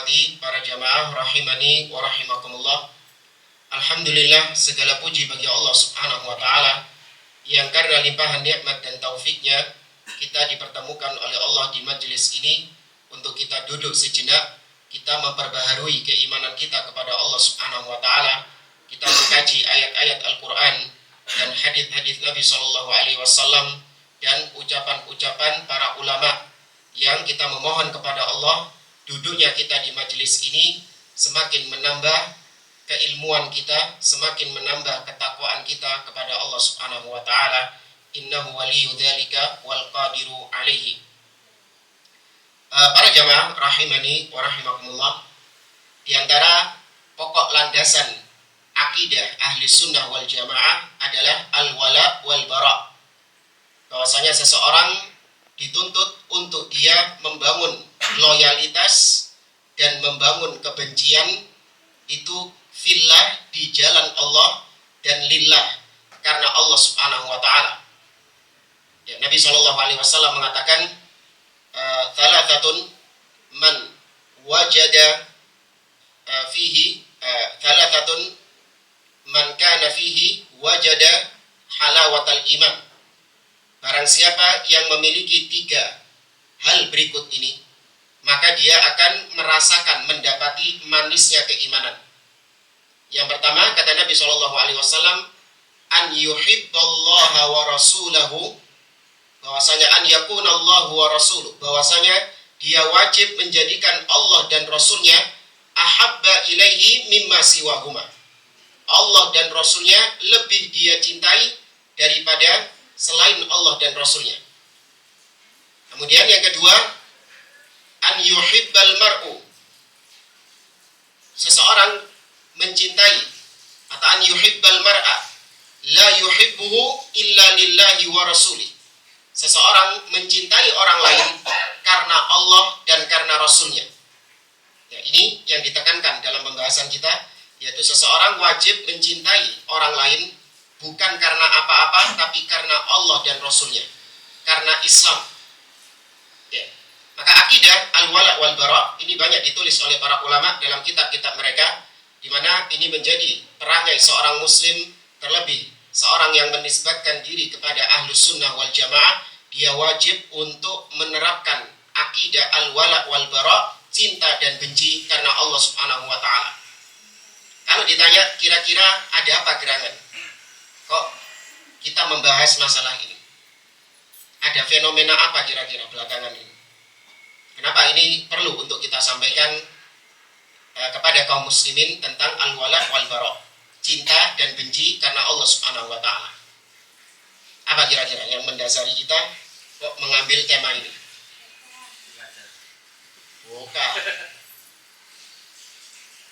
hormati para jamaah rahimani wa rahimakumullah. Alhamdulillah, segala puji bagi Allah Subhanahu wa taala yang karena limpahan nikmat dan taufiknya kita dipertemukan oleh Allah di majelis ini untuk kita duduk sejenak, kita memperbaharui keimanan kita kepada Allah Subhanahu wa taala, kita mengkaji ayat-ayat Al-Qur'an dan hadis-hadis Nabi sallallahu alaihi wasallam dan ucapan-ucapan para ulama, yang kita memohon kepada Allah duduknya kita di majelis ini semakin menambah keilmuan kita, semakin menambah ketakwaan kita kepada Allah Subhanahu wa taala. Innahu waliyyu dzalika wal qadiru alaihi. Para jamaah rahimani wa rahimakumullah, di antara pokok landasan akidah ahli sunnah wal jamaah adalah al-wala wal bara. Bahwasanya seseorang dituntut untuk dia membangun loyalitas dan membangun kebencian itu fillah, di jalan Allah, dan lillah, karena Allah Subhanahu wa taala. Ya, Nabi sallallahu alaihi wasallam mengatakan, thalathatun man wajada fihi thalathatun man kana fihi wajada halawatal iman. Barang siapa yang memiliki 3 hal berikut ini, maka dia akan merasakan, mendapati manisnya keimanan. Yang pertama, kata Nabi SAW, an yuhibballaha wa rasulahu, bahwasanya an yakunallahu wa rasuluh, bahwasanya dia wajib menjadikan Allah dan Rasulnya ahabba ilaihi mimma siwahuma. Allah dan Rasulnya lebih dia cintai daripada selain Allah dan Rasulnya. Kemudian yang kedua, an yuhibbal mar'u, seseorang mencintai, atau an yuhibbal mar'a la yuhibbuhu illa lillahi wa rasulih, seseorang mencintai orang lain karena Allah dan karena Rasulnya. Ya, ini yang ditekankan dalam pembahasan kita, yaitu seseorang wajib mencintai orang lain bukan karena apa-apa, tapi karena Allah dan Rasulnya, karena Islam. Ya. Maka akidah al-wala wal bara ini banyak ditulis oleh para ulama dalam kitab-kitab mereka, di mana ini menjadi perangai seorang muslim, terlebih seorang yang menisbatkan diri kepada ahlus sunnah wal jamaah. Dia wajib untuk menerapkan akidah al-wala wal bara, cinta dan benci karena Allah Subhanahu wa taala. Kalau ditanya kira-kira ada apa gerangan kok kita membahas masalah ini, ada fenomena apa kira-kira belakangan ini, kenapa ini perlu untuk kita sampaikan kepada kaum muslimin tentang al-wala wal bara, cinta dan benci karena Allah Subhanahu wa taala. Apa kira-kira yang mendasari kita kok mengambil tema ini? Bukan.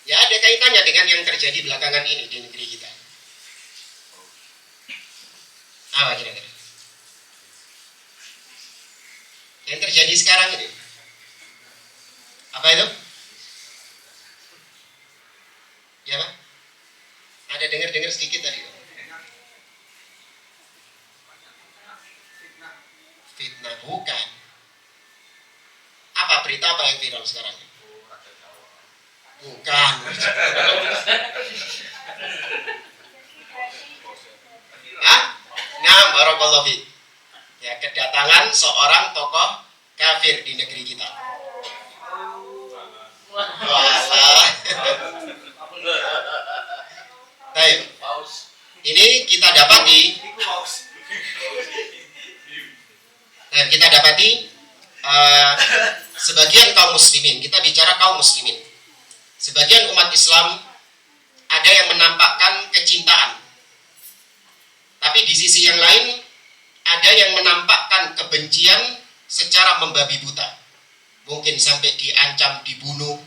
Ya, ada kaitannya dengan yang terjadi belakangan ini di negeri kita. Apa kira-kira yang terjadi sekarang ini? Apa itu? Ya Pak? Ada dengar-dengar sedikit tadi. Fitnah, bukan. Apa berita apa yang viral sekarang? Bukan. Hah? Nah, barakallahu fiik. Ya, kedatangan seorang tokoh kafir di negeri kita. Walah. Baik. Ini kita dapati sebagian kaum muslimin, kita bicara kaum muslimin, sebagian umat Islam ada yang menampakkan kecintaan, tapi di sisi yang lain ada yang menampakkan kebencian secara membabi buta, mungkin sampai diancam dibunuh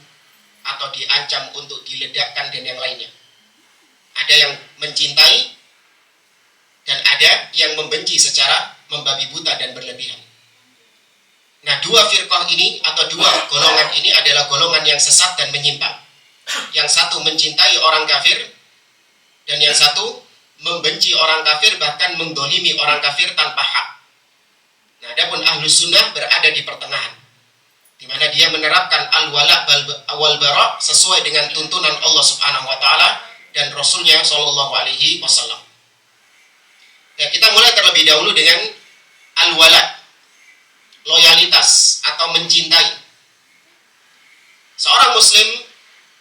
atau diancam untuk diledakkan dan yang lainnya. Ada yang mencintai dan ada yang membenci secara membabi buta dan berlebihan. Nah, 2 firqah ini atau 2 golongan ini adalah golongan yang sesat dan menyimpang. Yang satu mencintai orang kafir, dan yang satu membenci orang kafir, bahkan mendolimi orang kafir tanpa hak. Nah, adapun ahlus sunnah berada di pertengahan. di mana dia menerapkan al-wala wal bara sesuai dengan tuntunan Allah Subhanahu wa taala dan Rasulnya Shallallahu alaihi wasallam. Dan kita mulai terlebih dahulu dengan al-wala, loyalitas atau mencintai. Seorang muslim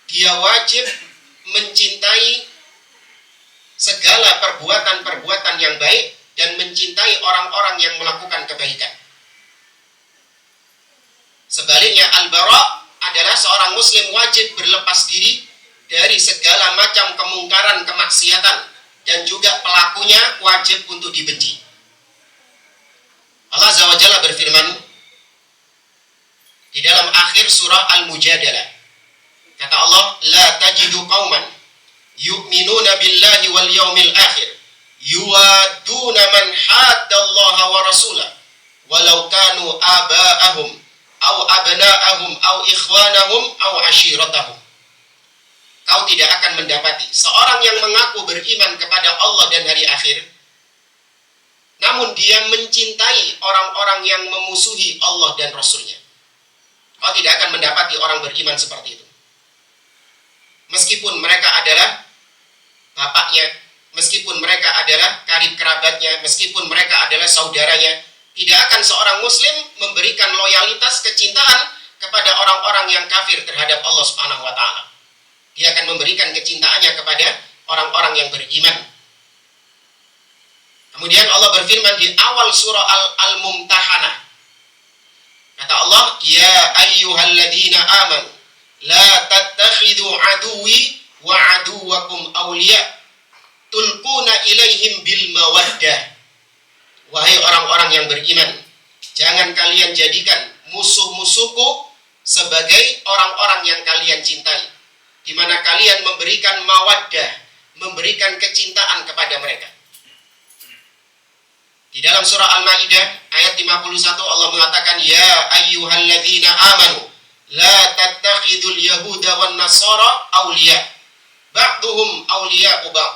dia wajib mencintai segala perbuatan-perbuatan yang baik dan mencintai orang-orang yang melakukan kebaikan. Sebaliknya al-bara adalah seorang muslim wajib berlepas diri dari segala macam kemungkaran, kemaksiatan, dan juga pelakunya wajib untuk dibenci. Allah Azza wa Jalla berfirman di dalam akhir surah Al-Mujadalah. Kata Allah, la tajidu qauman yu'minuna billahi wal yawmil akhir yuwaduna man haddallaha wa rasulah walau kanu aba'ahum aw abna'ahum aw ikhwanahum aw ashiratahum. Kau tidak akan mendapati seorang yang mengaku beriman kepada Allah dan hari akhir, namun dia mencintai orang-orang yang memusuhi Allah dan Rasulnya. Kau tidak akan mendapati orang beriman seperti itu. Meskipun mereka adalah bapaknya, meskipun mereka adalah karib kerabatnya, meskipun mereka adalah saudaranya, tidak akan seorang muslim memberikan loyalitas, kecintaan kepada orang-orang yang kafir terhadap Allah Subhanahu wa taala. Dia akan memberikan kecintaannya kepada orang-orang yang beriman. Kemudian Allah berfirman di awal surah Al-Mumtahanah. Kata Allah, ya ayyuhalladzina amanu la tattakhidhu aduwi wa aduwakum awliya tulquna ilaihim bil mawaddah. Wahai orang-orang yang beriman, jangan kalian jadikan musuh-musuhku sebagai orang-orang yang kalian cintai, di mana kalian memberikan mawaddah, memberikan kecintaan kepada mereka. Di dalam surah Al-Maidah ayat 51 Allah mengatakan, ya ayyuhalladzina amanu la tattakhidul yahuda wan nasara awliya ba'duhum awliya'u ba'd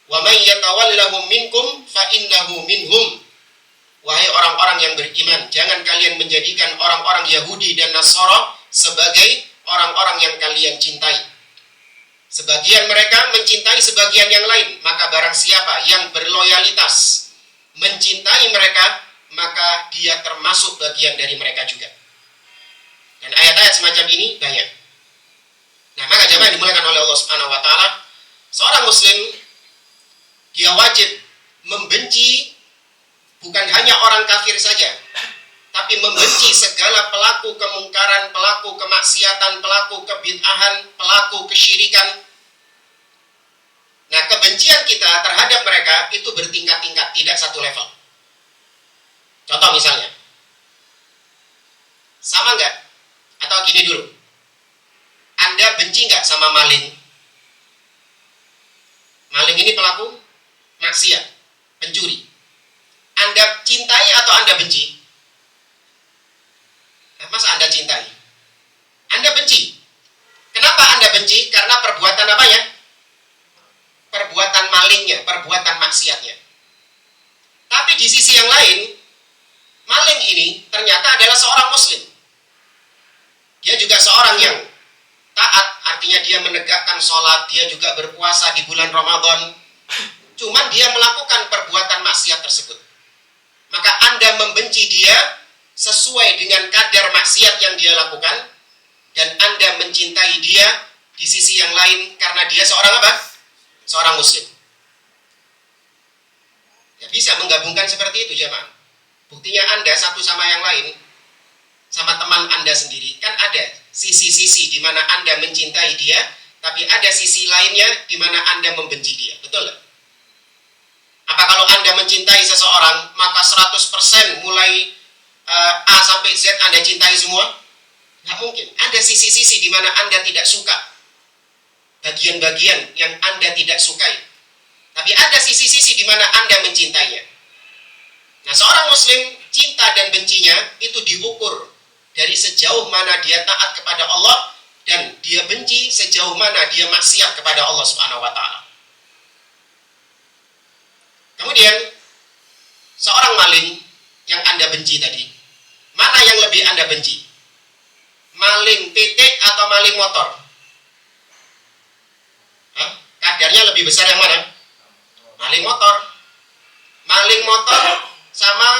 wa man yatawallahum minkum fa innahu minhum. Wahai orang-orang yang beriman, jangan kalian menjadikan orang-orang Yahudi dan Nasara sebagai orang-orang yang kalian cintai. Sebagian mereka mencintai sebagian yang lain, maka barang siapa yang berloyalitas mencintai mereka, maka dia termasuk bagian dari mereka juga. Dan ayat-ayat semacam ini banyak. Nah, maka jamaah dimulakan oleh Allah Subhanahu wa taala, seorang muslim dia wajib membenci bukan hanya orang kafir saja, tapi membenci segala pelaku kemungkaran, pelaku kemaksiatan, pelaku kebid'ahan, pelaku kesyirikan. Nah, kebencian kita terhadap mereka itu bertingkat-tingkat, tidak satu level. Contoh misalnya, sama nggak? Atau gini dulu, Anda benci nggak sama maling? Maling ini pelaku maksiat, pencuri. Anda cintai atau Anda benci? Nah, masa Anda cintai? Anda benci. Kenapa Anda benci? Karena perbuatan apanya? Perbuatan malingnya, perbuatan maksiatnya. Tapi di sisi yang lain, maling ini ternyata adalah seorang muslim. Dia juga seorang yang taat, artinya dia menegakkan sholat, dia juga berpuasa di bulan Ramadan. Cuman dia melakukan perbuatan maksiat tersebut. Maka Anda membenci dia sesuai dengan kadar maksiat yang dia lakukan, dan Anda mencintai dia di sisi yang lain karena dia seorang apa? Seorang muslim. Ya, bisa menggabungkan seperti itu jemaah. Buktinya Anda satu sama yang lain, sama teman Anda sendiri, kan ada sisi-sisi di mana Anda mencintai dia, tapi ada sisi lainnya di mana Anda membenci dia. Betul nggak? Apa kalau Anda mencintai seseorang, maka 100% mulai A sampai Z Anda cintai semua? Nggak mungkin. Ada sisi-sisi di mana Anda tidak suka, bagian-bagian yang Anda tidak sukai. Tapi ada sisi-sisi di mana Anda mencintainya. Nah, seorang muslim cinta dan bencinya itu diukur dari sejauh mana dia taat kepada Allah dan dia benci sejauh mana dia maksiat kepada Allah Subhanahu wa taala. Kemudian seorang maling yang Anda benci tadi, mana yang lebih Anda benci? maling pitik atau maling motor? Hah? Kadarnya lebih besar yang mana? Maling motor. Maling motor sama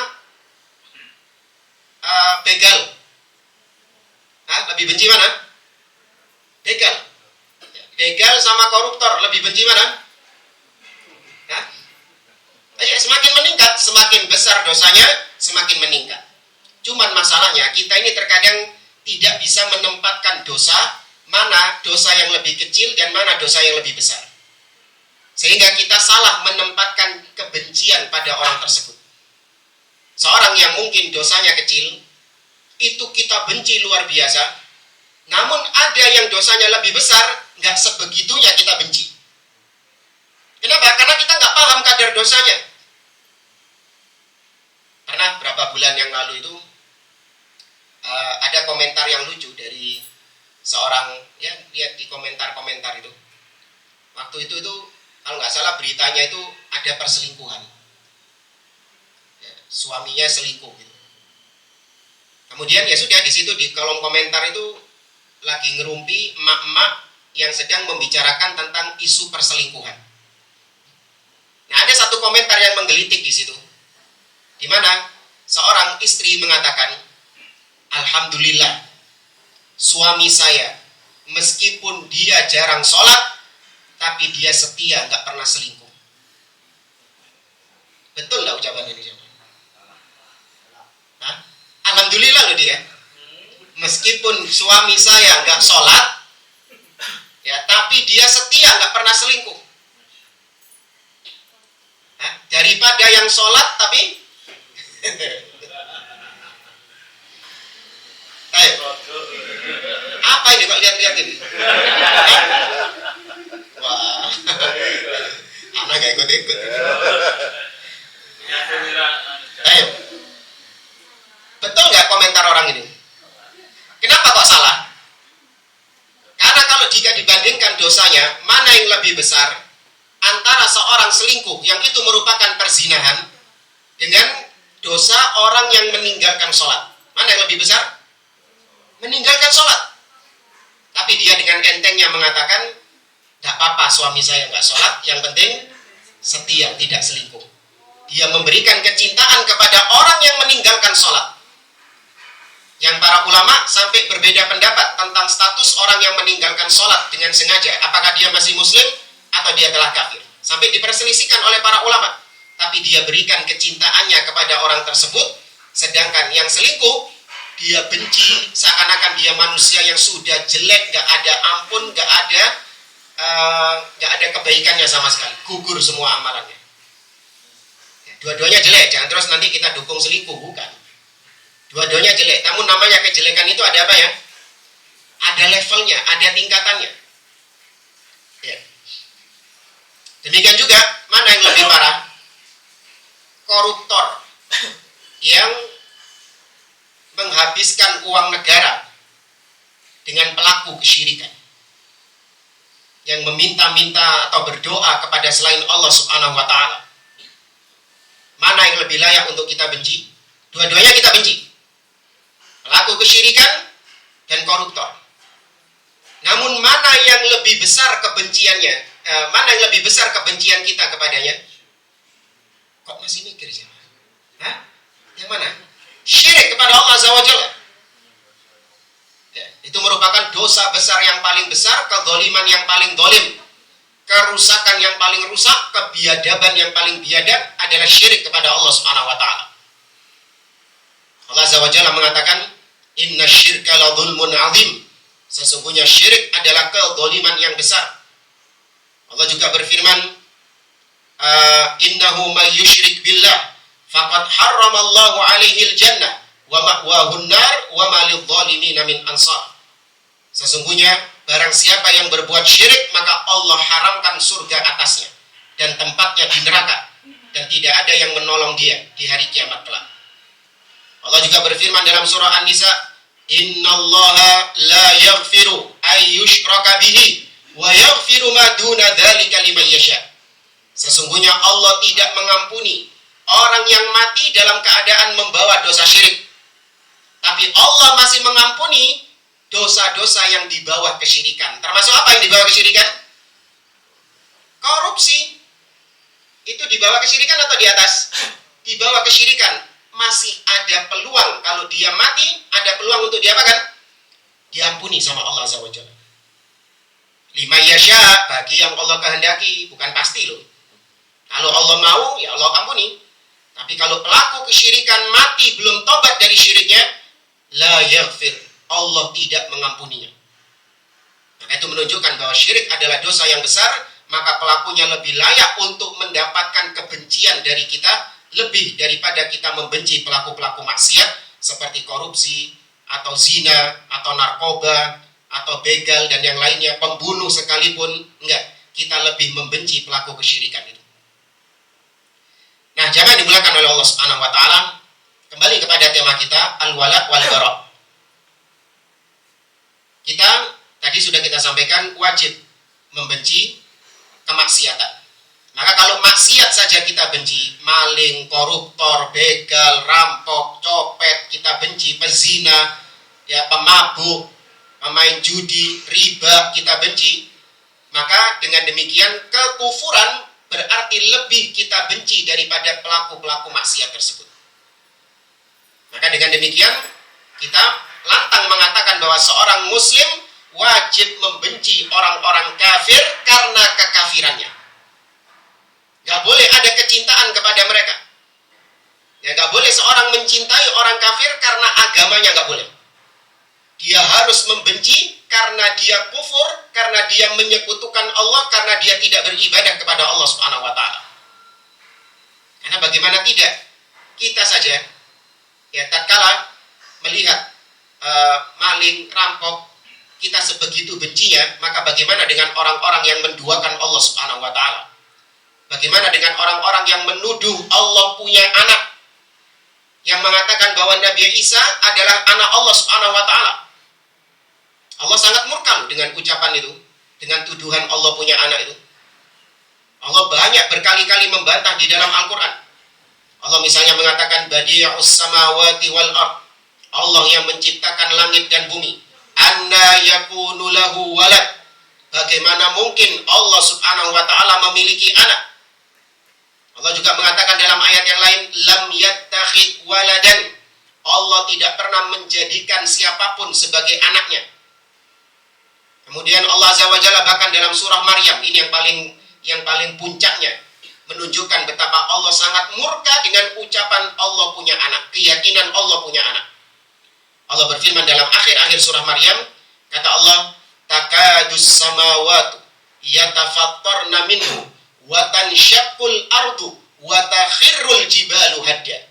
begal. Hah? Lebih benci mana? Begal. Begal sama koruptor lebih benci mana? Hah? Semakin meningkat, semakin besar dosanya, semakin meningkat. Cuman masalahnya kita ini terkadang tidak bisa menempatkan dosa, mana dosa yang lebih kecil dan mana dosa yang lebih besar. Sehingga kita salah menempatkan kebencian pada orang tersebut. Seorang yang mungkin dosanya kecil, itu kita benci luar biasa. Namun ada yang dosanya lebih besar, nggak sebegitunya kita benci. Kenapa? Karena kita nggak paham kadar dosanya. Karena berapa bulan yang lalu itu ada komentar yang lucu dari seorang, ya lihat di komentar-komentar itu. Waktu itu kalau nggak salah beritanya itu ada perselingkuhan. Ya, suaminya selingkuh gitu. Kemudian ya sudah di situ di kolom komentar itu lagi ngerumpi emak-emak yang sedang membicarakan tentang isu perselingkuhan. Nah, ada satu komentar yang menggelitik di situ, di mana seorang istri mengatakan, alhamdulillah, suami saya meskipun dia jarang sholat, tapi dia setia, nggak pernah selingkuh. Betul nggak ucapan ini? Hah? Alhamdulillah loh dia. Meskipun suami saya nggak sholat, ya, tapi dia setia, nggak pernah selingkuh. Hah? Daripada yang sholat tapi ayo. Apa ini kok lihat-lihat ini? Wah, anak gak ikut-ikut. Ayo. Betul nggak komentar orang ini? Kenapa kok salah? Karena kalau jika dibandingkan dosanya, mana yang lebih besar antara seorang selingkuh yang itu merupakan perzinahan dengan dosa orang yang meninggalkan sholat? Mana yang lebih besar? Meninggalkan sholat. Tapi dia dengan entengnya mengatakan, tidak apa-apa suami saya nggak sholat, yang penting setia, tidak selingkuh. Dia memberikan kecintaan kepada orang yang meninggalkan sholat. Yang para ulama sampai berbeda pendapat tentang status orang yang meninggalkan sholat dengan sengaja. Apakah dia masih muslim atau dia telah kafir. Sampai diperselisihkan oleh para ulama. Tapi dia berikan kecintaannya kepada orang tersebut. Sedangkan yang selingkuh, dia benci seakan-akan dia manusia yang sudah jelek, gak ada ampun, gak ada kebaikannya sama sekali. Gugur semua amalannya. Dua-duanya jelek, jangan terus nanti kita dukung selingkuh, bukan. Dua-duanya jelek, namun namanya kejelekan itu ada apa ya? Ada levelnya, ada tingkatannya. Ya. Demikian juga, mana yang lebih parah? Koruptor yang menghabiskan uang negara dengan pelaku kesyirikan, yang meminta-minta atau berdoa kepada selain Allah Subhanahu wa Ta'ala. Mana yang lebih layak untuk kita benci? Dua-duanya kita benci. Pelaku kesyirikan dan koruptor. Namun mana yang lebih besar kebenciannya? Mana yang lebih besar kebencian kita kepadanya? Kok masih mikir sih? Hah? Yang mana? Syirik kepada Allah Azza wa Jalla. Ya, itu merupakan dosa besar yang paling besar, kezaliman yang paling zalim, kerusakan yang paling rusak, kebiadaban yang paling biadab adalah syirik kepada Allah Subhanahu wa Ta'ala. Allah Azza wa Jalla mengatakan, inna syirka la dhulmun azim. Sesungguhnya syirik adalah kezaliman yang besar. Allah juga berfirman, innahu may yusyrik billah faqad harramallahu alaihi al-jannah wa ma'wahu an-nar wa ma lidh-dhalimin min ansar. Sesungguhnya barang siapa yang berbuat syirik, maka Allah haramkan surga atasnya dan tempatnya di neraka, dan tidak ada yang menolong dia di hari kiamat kelak. Allah juga berfirman dalam surah An-Nisa, innallaha la yaghfiru ay yushraka bihi wa yaghfiru ma duna dzalika liman yasha. Sesungguhnya Allah tidak mengampuni orang yang mati dalam keadaan membawa dosa syirik. Tapi Allah masih mengampuni dosa-dosa yang di bawah kesyirikan. Termasuk apa yang di bawah kesyirikan? Korupsi. Itu di bawah kesyirikan atau di atas? Di bawah kesyirikan. Masih ada peluang, kalau dia mati, ada peluang untuk diapakan? Diampuni sama Allah Azza wa Jalla. Lima yasha, bagi yang Allah kehendaki, bukan pasti loh. Kalau Allah mau, ya Allah ampuni. Tapi kalau pelaku kesyirikan mati belum tobat dari syiriknya, la yaghfir, Allah tidak mengampuninya. Maka itu menunjukkan bahwa syirik adalah dosa yang besar, maka pelakunya lebih layak untuk mendapatkan kebencian dari kita, lebih daripada kita membenci pelaku-pelaku maksiat seperti korupsi, atau zina, atau narkoba, atau begal dan yang lainnya, pembunuh sekalipun, enggak. Kita lebih membenci pelaku kesyirikan itu. Nah, jangan dimulakan oleh Allah Subhanahu wa taala. Kembali kepada tema kita, al-wala wal bara. Kita tadi sudah kita sampaikan wajib membenci kemaksiatan. Maka kalau maksiat saja kita benci, maling, koruptor, begal, rampok, copet, kita benci, pezina, ya, pemabuk, pemain judi, riba, kita benci, maka dengan demikian kekufuran berarti lebih kita benci daripada pelaku-pelaku maksiat tersebut. Maka dengan demikian kita lantang mengatakan bahwa seorang muslim wajib membenci orang-orang kafir karena kekafirannya. Gak boleh ada kecintaan kepada mereka. Ya, gak boleh seorang mencintai orang kafir karena agamanya, gak boleh. Dia harus membenci karena dia kufur, karena dia menyekutukan Allah, karena dia tidak beribadah kepada Allah Subhanahu wa taala. Karena bagaimana tidak? Kita saja ya tatkala melihat maling, rampok, kita sebegitu bencinya, maka bagaimana dengan orang-orang yang menduakan Allah Subhanahu wa taala? Bagaimana dengan orang-orang yang menuduh Allah punya anak, yang mengatakan bahwa Nabi Isa adalah anak Allah Subhanahu wa taala? Allah sangat murka dengan ucapan itu, dengan tuduhan Allah punya anak itu. Allah banyak berkali-kali membantah di dalam Al-Quran. Allah misalnya mengatakan badi'us samawati wal ard, Allah yang menciptakan langit dan bumi. Anna yakunu lahu walad, bagaimana mungkin Allah Subhanahu wa taala memiliki anak? Allah juga mengatakan dalam ayat yang lain, lam yattakhid waladan, Allah tidak pernah menjadikan siapapun sebagai anaknya. Kemudian Allah Azza wa Jalla bahkan dalam surah Maryam, ini yang paling puncaknya, menunjukkan betapa Allah sangat murka dengan ucapan Allah punya anak, keyakinan Allah punya anak. Allah berfirman dalam akhir-akhir surah Maryam, kata Allah, takadus samawatu yatafattarna minhu wa tanshaqqul ardu wa takhirrul jibalu hadda.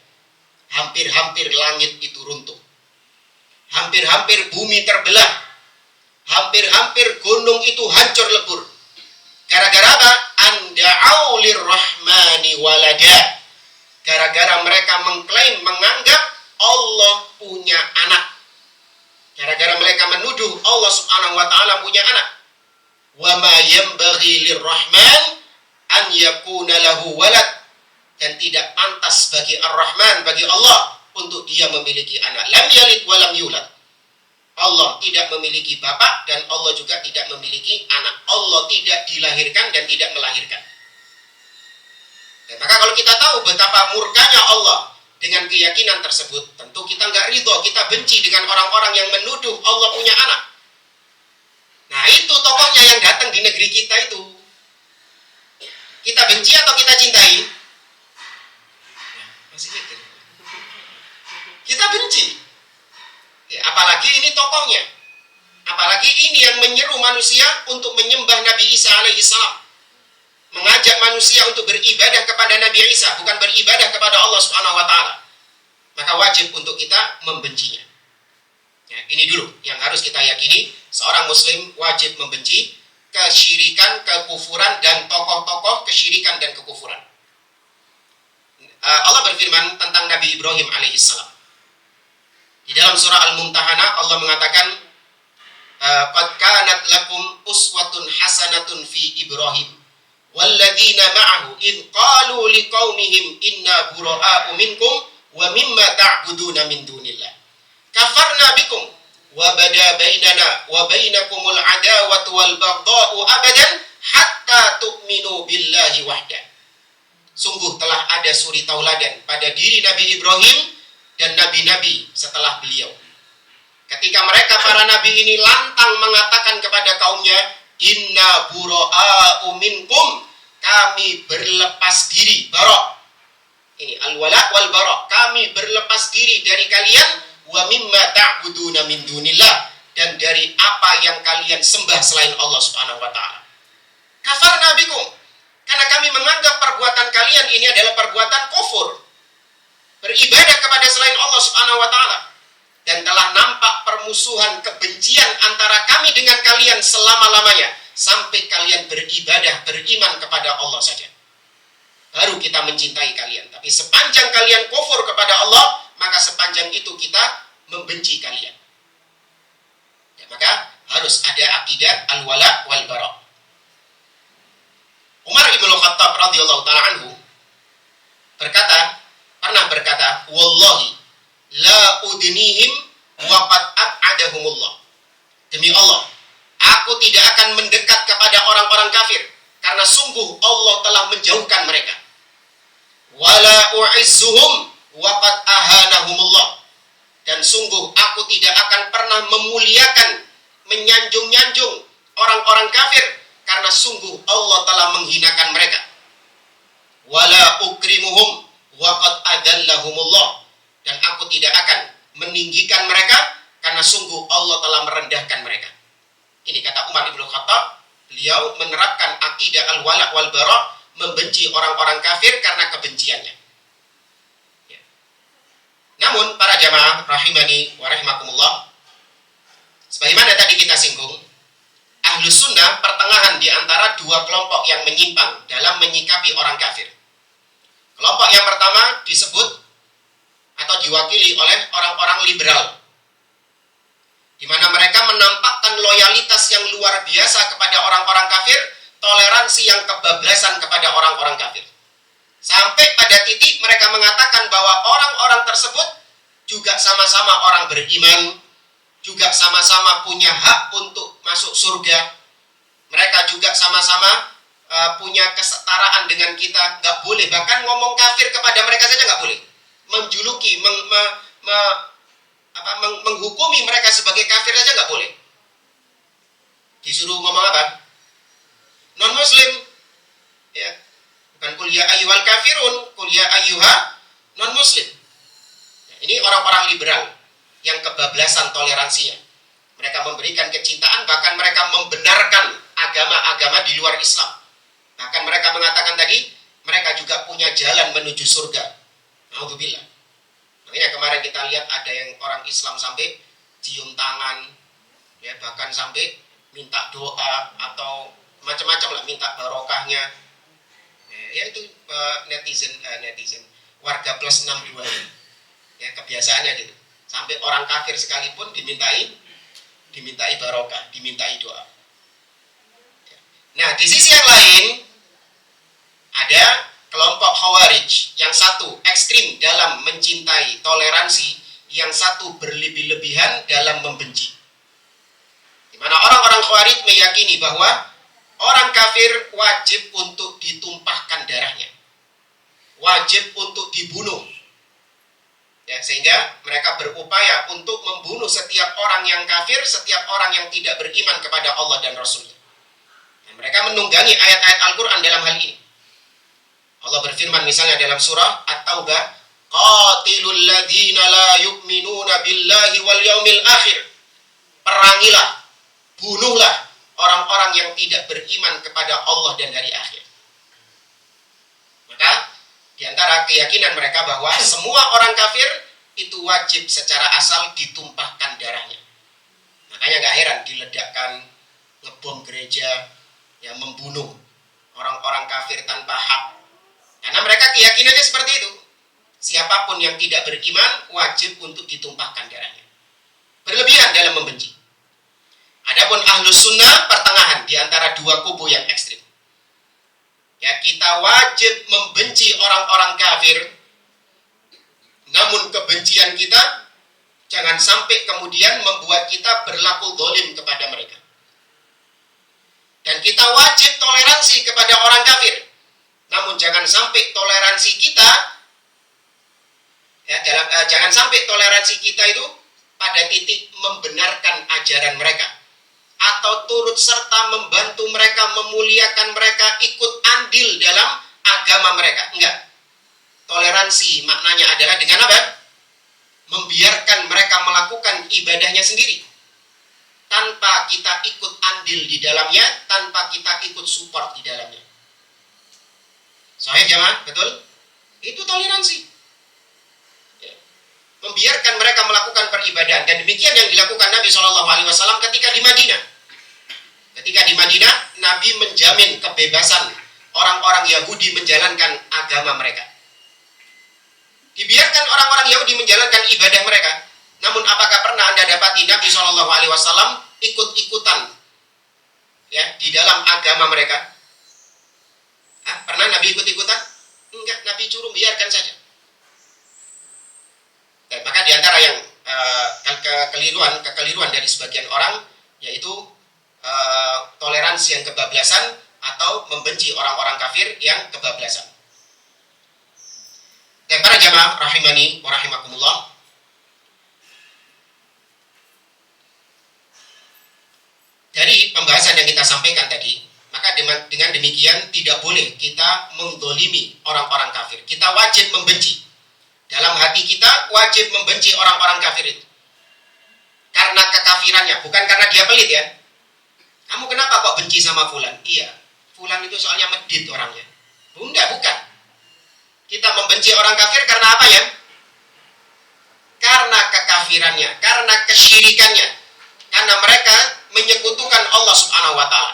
Hampir-hampir langit itu runtuh. Hampir-hampir bumi terbelah. Hampir-hampir gunung itu hancur lebur. Gara-gara apa? Anda'au lirrahmani walada. Gara-gara mereka mengklaim, menganggap Allah punya anak. Gara-gara mereka menuduh Allah Subhanahu wa taala punya anak. Wa ma yanbaghi lirrahman an yakuna lahu walad, dan tidak pantas bagi Ar-Rahman, bagi Allah, untuk dia memiliki anak. Lam yalid wa lam yulad. Allah tidak memiliki bapak dan Allah juga tidak memiliki anak. Allah tidak dilahirkan dan tidak melahirkan. Dan maka kalau kita tahu betapa murkanya Allah dengan keyakinan tersebut, tentu kita nggak ridho, kita benci dengan orang-orang yang menuduh Allah punya anak. Nah, itu tokohnya yang datang di negeri kita itu. Kita benci atau kita cintai? Masih mikir. Kita benci. Ya, apalagi ini tokohnya. Apalagi ini yang menyeru manusia untuk menyembah Nabi Isa alaihissalam. Mengajak manusia untuk beribadah kepada Nabi Isa, bukan beribadah kepada Allah Subhanahu wa taala. Maka wajib untuk kita membencinya. Ya, ini dulu yang harus kita yakini, seorang muslim wajib membenci kesyirikan, kekufuran, dan tokoh-tokoh kesyirikan dan kekufuran. Allah berfirman tentang Nabi Ibrahim alaihissalam. Di dalam surah Al-Mumtahanah Allah mengatakan, qad kanat lakum uswatun hasanatun fi Ibrahim walladzina ma'ahu id qalu liqaumihim inna bura'a'u minkum wa mimma ta'buduna min dunillah kafarna bikum wa bada bainana wa bainakumul adawatu wal baghdha'u abadan hatta tu'minu billahi wahdah. Sungguh telah ada suri tauladan pada diri Nabi Ibrahim dan nabi-nabi setelah beliau. Ketika mereka para nabi ini lantang mengatakan kepada kaumnya, inna bura'a'u minkum, kami berlepas diri, bara'. Ini al-wala' wal bara', kami berlepas diri dari kalian, wa mimma ta'buduna min dunillah, dan dari apa yang kalian sembah selain Allah Subhanahu wa taala. Kafarna bikum, karena kami menganggap perbuatan kalian ini adalah perbuatan kufur, beribadah kepada selain Allah Subhanahu wa taala. Dan telah nampak permusuhan, kebencian antara kami dengan kalian selama-lamanya, sampai kalian beribadah, beriman kepada Allah saja. Baru kita mencintai kalian. Tapi sepanjang kalian kufur kepada Allah, maka sepanjang itu kita membenci kalian. Ya, maka harus ada akidah al-wala wal bara'. Umar ibn Khattab radhiyallahu ta'ala anhu pernah berkata, wallahi la udnihim wa qad ab'adahumullah. Demi Allah, aku tidak akan mendekat kepada orang-orang kafir, karena sungguh Allah telah menjauhkan mereka. Wala u'izzuhum wa qad ahanahumullah. Dan sungguh aku tidak akan pernah memuliakan, menyanjung-nyanjung orang-orang kafir, karena sungguh Allah telah menghinakan mereka. Wala ukrimuhum wa qad adallahumullah. Dan aku tidak akan meninggikan mereka, karena sungguh Allah telah merendahkan mereka. Ini kata Umar ibn Khattab. Beliau menerapkan akidah al-wala' wal bara', membenci orang-orang kafir karena kebenciannya. Ya. Namun para jamaah rahimani wa rahimakumullah, sebagaimana tadi kita singgung, Ahlus Sunnah pertengahan di antara dua kelompok yang menyimpang dalam menyikapi orang kafir. Kelompok yang pertama disebut atau diwakili oleh orang-orang liberal, di mana mereka menampakkan loyalitas yang luar biasa kepada orang-orang kafir, toleransi yang kebablasan kepada orang-orang kafir. Sampai pada titik mereka mengatakan bahwa orang-orang tersebut juga sama-sama orang beriman, juga sama-sama punya hak untuk masuk surga. Mereka juga sama-sama punya kesetaraan dengan kita. Nggak boleh, bahkan ngomong kafir kepada mereka saja nggak boleh. Menjuluki, menghukumi mereka sebagai kafir saja nggak boleh. Disuruh ngomong apa? Non-muslim, ya, bukan kul ya ayyuhal kafirun, kul ya ayyuha non-muslim. Ya, ini orang-orang liberal yang kebablasan toleransinya. Mereka memberikan kecintaan, bahkan mereka membenarkan agama-agama di luar Islam. Bahkan mereka mengatakan tadi, mereka juga punya jalan menuju surga. Alhamdulillah. Makanya kemarin kita lihat ada yang orang Islam sampai cium tangan, ya, bahkan sampai minta doa atau macam-macam lah, minta barokahnya. Ya itu netizen warga plus 62. Ya, kebiasaannya gitu. Sampai orang kafir sekalipun dimintai barokah, dimintai doa. Nah, di sisi yang lain ada kelompok Khawarij, yang satu ekstrim dalam mencintai toleransi, yang satu berlebih-lebihan dalam membenci. Di mana orang-orang Khawarij meyakini bahwa orang kafir wajib untuk ditumpahkan darahnya, wajib untuk dibunuh. Ya, sehingga mereka berupaya untuk membunuh setiap orang yang kafir, setiap orang yang tidak beriman kepada Allah dan Rasulnya. Dan mereka menunggangi ayat-ayat Al-Quran dalam hal ini. Allah berfirman misalnya dalam surah At-Taubah, qatilul ladzina la yu'minuna billahi wal yaumil akhir. Perangilah, bunuhlah orang-orang yang tidak beriman kepada Allah dan hari akhir. Maka di antara keyakinan mereka bahwa semua orang kafir itu wajib secara asal ditumpahkan darahnya. Makanya gak heran diledakkan, ngebom gereja, yang membunuh orang-orang kafir tanpa hak. Karena mereka keyakinannya seperti itu. Siapapun yang tidak beriman wajib untuk ditumpahkan darahnya. Berlebihan dalam membenci. Adapun Ahlus Sunnah pertengahan di antara dua kubu yang ekstrim. Ya, kita wajib membenci orang-orang kafir. Namun kebencian kita Jangan sampai kemudian membuat kita berlaku zalim kepada mereka. Dan kita wajib toleransi kepada orang kafir. Namun jangan sampai toleransi kita jangan sampai toleransi kita itu pada titik membenarkan ajaran mereka atau turut serta membantu mereka, memuliakan mereka, ikut andil dalam agama mereka. Enggak. Toleransi maknanya adalah dengan apa? Membiarkan mereka melakukan ibadahnya sendiri tanpa kita ikut andil di dalamnya, tanpa kita ikut support di dalamnya. Sahih jamaah? Betul? Itu toleransi. Membiarkan mereka melakukan peribadahan, dan demikian yang dilakukan Nabi SAW ketika di Madinah. Ketika di Madinah, Nabi menjamin kebebasan orang-orang Yahudi menjalankan agama mereka. Dibiarkan orang-orang Yahudi menjalankan ibadah mereka. Namun apakah pernah Anda dapati Nabi SAW ikut-ikutan di dalam agama mereka? Pernah Nabi ikut-ikutan? Enggak, Nabi suruh biarkan saja. Dan maka diantara yang kekeliruan dari sebagian orang yaitu toleransi yang kebablasan atau membenci orang-orang kafir yang kebablasan. Dan para jamaah rahimani wa rahimakumullah, dari pembahasan yang kita sampaikan tadi, maka dengan demikian tidak boleh kita mendolimi orang-orang kafir. Kita wajib membenci. Dalam hati kita wajib membenci orang-orang kafir itu. Karena kekafirannya, bukan karena dia pelit ya. Kamu kenapa kok benci sama fulan? Iya, fulan itu soalnya medit orangnya. Bunda, bukan. Kita membenci orang kafir karena apa ya? Karena kekafirannya, karena kesyirikannya. Karena mereka menyekutukan Allah Subhanahu wa taala.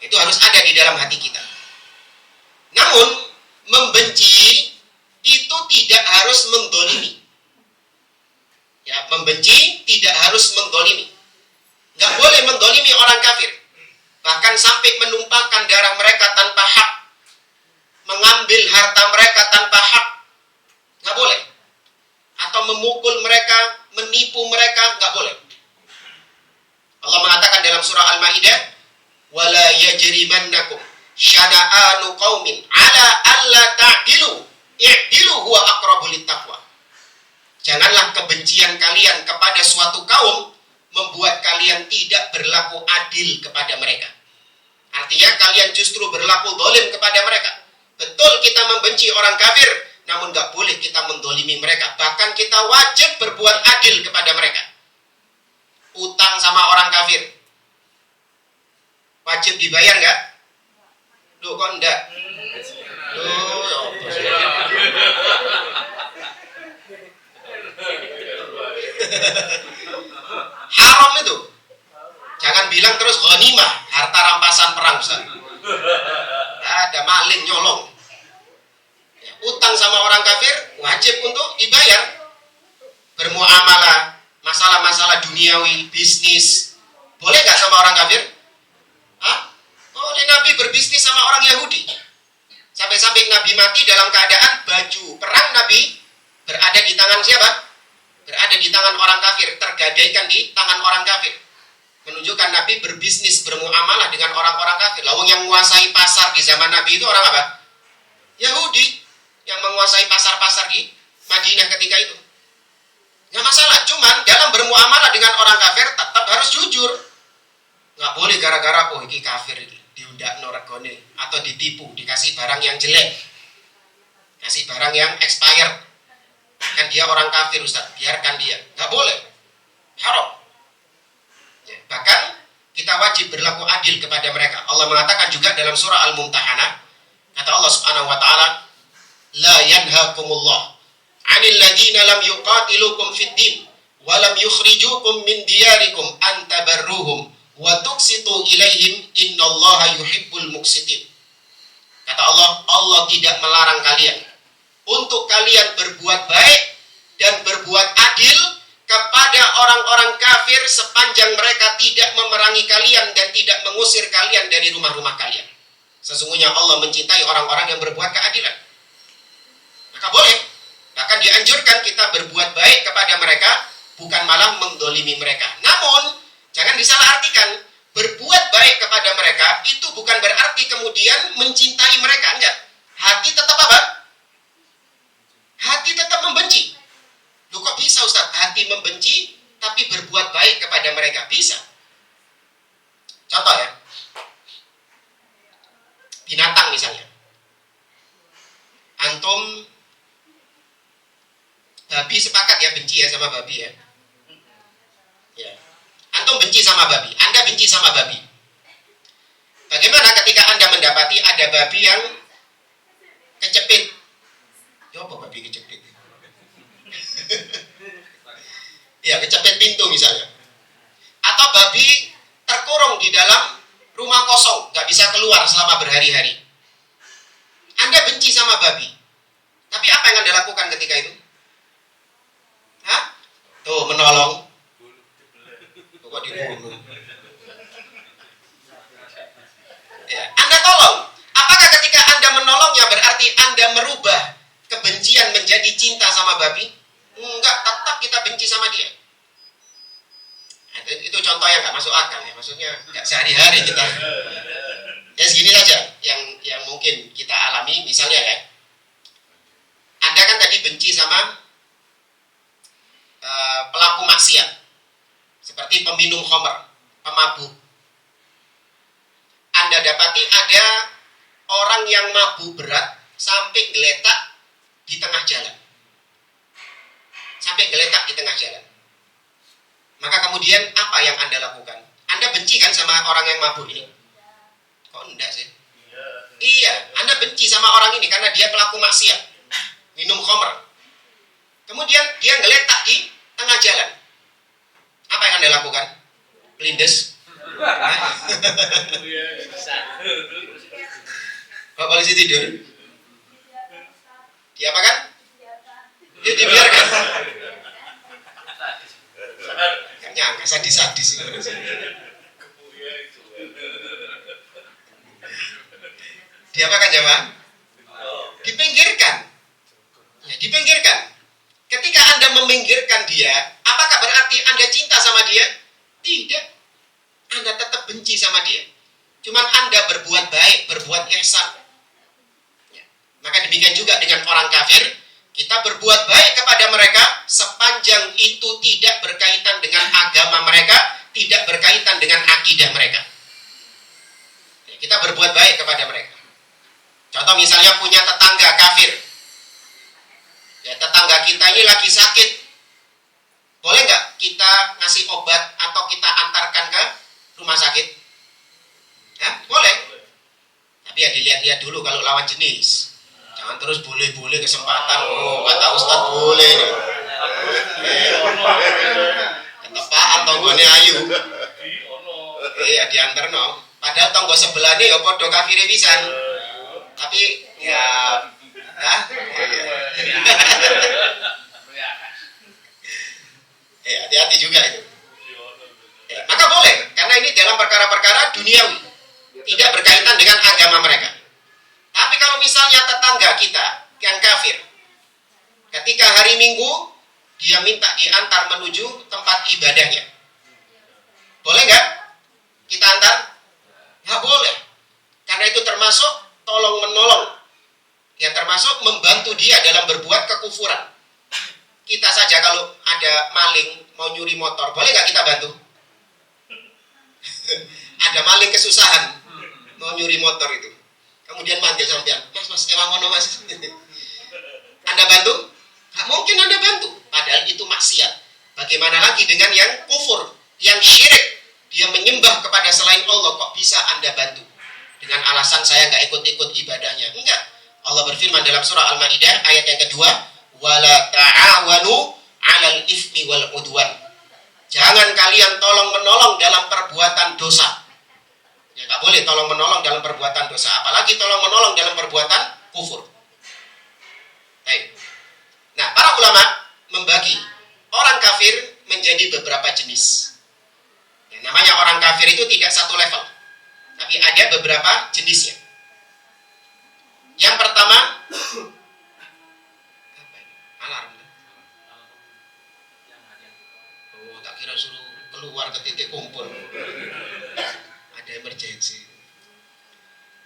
Itu harus ada di dalam hati kita. Namun membenci itu tidak harus mendolimi. Ya, membenci tidak harus mendolimi. Nggak boleh mendolimi orang kafir. Bahkan sampai menumpahkan darah mereka tanpa hak, mengambil harta mereka tanpa hak, nggak boleh. Atau memukul mereka, menipu mereka, nggak boleh. Allah mengatakan dalam surah Al-Maidah, "Wala yajrimannakum syana'anu qaumin 'ala alla ta'dilu." I'dilu huwa aqrabu littaqwa. Janganlah kebencian kalian kepada suatu kaum membuat kalian tidak berlaku adil kepada mereka. Artinya kalian justru berlaku zalim kepada mereka. Betul kita membenci orang kafir, namun gak boleh kita mendolimi mereka. Bahkan kita wajib berbuat adil kepada mereka. Utang sama orang kafir wajib dibayar gak? Loh kok enggak? Haram itu. Jangan bilang terus ghanimah, harta rampasan perang, Ustaz. Ada maling nyolong. Utang sama orang kafir wajib untuk dibayar. Bermuamalah, masalah-masalah duniawi, bisnis, boleh nggak sama orang kafir? Boleh. Nabi berbisnis sama orang Yahudi. Sampai-sampai Nabi mati dalam keadaan baju perang Nabi berada di tangan siapa? Berada di tangan orang kafir, tergadaikan di tangan orang kafir. Menunjukkan Nabi berbisnis, bermuamalah dengan orang-orang kafir. Lawang yang menguasai pasar di zaman Nabi itu orang apa? Yahudi yang menguasai pasar-pasar di Madinah ketika itu. Nggak masalah, cuman dalam bermuamalah dengan orang kafir tetap harus jujur. Nggak boleh gara-gara ini kafir diundak noregone atau ditipu, dikasih barang yang jelek, kasih barang yang expired. Kan dia orang kafir, Ustaz, biarkan dia. Nggak boleh, haram. Ya, bahkan kita wajib berlaku adil kepada mereka. Allah mengatakan juga dalam surah Al-Mumtahanah, kata Allah Subhanahu wa taala, la yanhakumullah 'anil ladzina lam yuqatilukum fid din wa lam yukhrijukum min diyarikum an tabarruhum wa tuqsitu ilaihim innallaha yuhibbul muqsitin. Kata Allah, Allah tidak melarang kalian untuk kalian berbuat baik dan berbuat adil kepada orang-orang kafir sepanjang mereka tidak memerangi kalian dan tidak mengusir kalian dari rumah-rumah kalian. Sesungguhnya Allah mencintai orang-orang yang berbuat keadilan. Maka boleh, bahkan dianjurkan kita berbuat baik kepada mereka bukan malah mendolimi mereka. Namun jangan disalahartikan, berbuat baik kepada mereka itu bukan berarti kemudian mencintai mereka, enggak. Hati tetap apa? Hati tetap membenci. Loh kok bisa Ustaz? Hati membenci tapi berbuat baik kepada mereka? Bisa. Contoh ya, binatang misalnya. Antum, babi sepakat ya, benci ya sama babi ya. Ya. Antum benci sama babi, Anda benci sama babi. Bagaimana ketika Anda mendapati ada babi yang kecepit? Ya apa babi kecepit? Ya, kecepit pintu misalnya. Atau babi terkurung di dalam rumah kosong, nggak bisa keluar selama berhari-hari. Anda benci sama babi. Tapi apa yang Anda lakukan ketika itu? Hah? Tuh, menolong. Kok dibunuh? Ya, Anda tolong. Apakah ketika Anda menolongnya berarti Anda merubah kebencian menjadi cinta sama babi? Enggak, tetap kita benci sama dia. Nah, itu contoh yang nggak masuk akal ya. Maksudnya nggak sehari-hari kita. Ya segini saja yang mungkin kita alami. Misalnya ya, Anda kan tadi benci sama pelaku maksiat, seperti peminum khamr, pemabuk. Anda dapati ada orang yang mabuk berat sampai geletak di tengah jalan. Sampai geletak di tengah jalan. Maka kemudian apa yang Anda lakukan? Anda benci kan sama orang yang mabuk ini? Kok enggak sih? Iya, Anda benci sama orang ini karena dia pelaku maksiat, minum khamr. Kemudian dia geletak di tengah jalan. Apa yang Anda lakukan? Kelindes. Pak polisi tidur. Diapakan? Dia dibiarkan. Nyangka sadis-sadis. Diapakan jemaah? Dipinggirkan. Ya, dipinggirkan. Ketika Anda meminggirkan dia, apakah berarti Anda cinta sama dia? Tidak. Anda tetap benci sama dia. Cuman Anda berbuat baik, berbuat ihsan. Ya. Maka demikian juga dengan orang kafir, kita berbuat baik kepada mereka sepanjang itu tidak berkaitan dengan agama mereka, tidak berkaitan dengan akidah mereka. Ya, kita berbuat baik kepada mereka. Contoh misalnya punya tetangga kafir. Ya, tetangga kita ini lagi sakit. Boleh nggak kita ngasih obat atau kita antarkan ke rumah sakit? Ya, boleh. Tapi ya dilihat-lihat dulu kalau lawan jenis. Jangan terus boleh-boleh kesempatan. Oh, kata Ustadz boleh nih. Ketepaan tonggone ayu. Iya diantar no. Padahal tonggo sebelah nih ya podo kafire pisan. Tapi ya hati-hati juga itu. Ya, maka boleh, karena ini dalam perkara-perkara duniawi, tidak berkaitan dengan agama mereka. Tapi kalau misalnya tetangga kita yang kafir, ketika hari Minggu dia minta diantar menuju tempat ibadahnya, boleh nggak kita antar? Nggak boleh, karena itu termasuk tolong menolong, yang termasuk membantu dia dalam berbuat kekufuran. Kita saja kalau ada maling mau nyuri motor, boleh nggak kita bantu? Ada maling kesusahan mau nyuri motor itu, kemudian manggil sampean, mas emang ngono mas. Anda bantu? Nggak mungkin Anda bantu, padahal itu maksiat. Bagaimana lagi dengan yang kufur, yang syirik, dia menyembah kepada selain Allah, kok bisa Anda bantu? Dengan alasan saya nggak ikut-ikut ibadahnya. Enggak. Allah berfirman dalam surah Al-Maidah ayat yang kedua, wala ta'awanu 'alal itsmi wal 'udwan. Jangan kalian tolong menolong dalam perbuatan dosa. Ya nggak boleh tolong menolong dalam perbuatan dosa, apalagi tolong menolong dalam perbuatan kufur. Baik. Nah, para ulama membagi orang kafir menjadi beberapa jenis. Ya, namanya orang kafir itu tidak satu level, tapi ada beberapa jenisnya. Yang pertama, alarm. kira suruh keluar ke titik kumpul. Ada emergensi.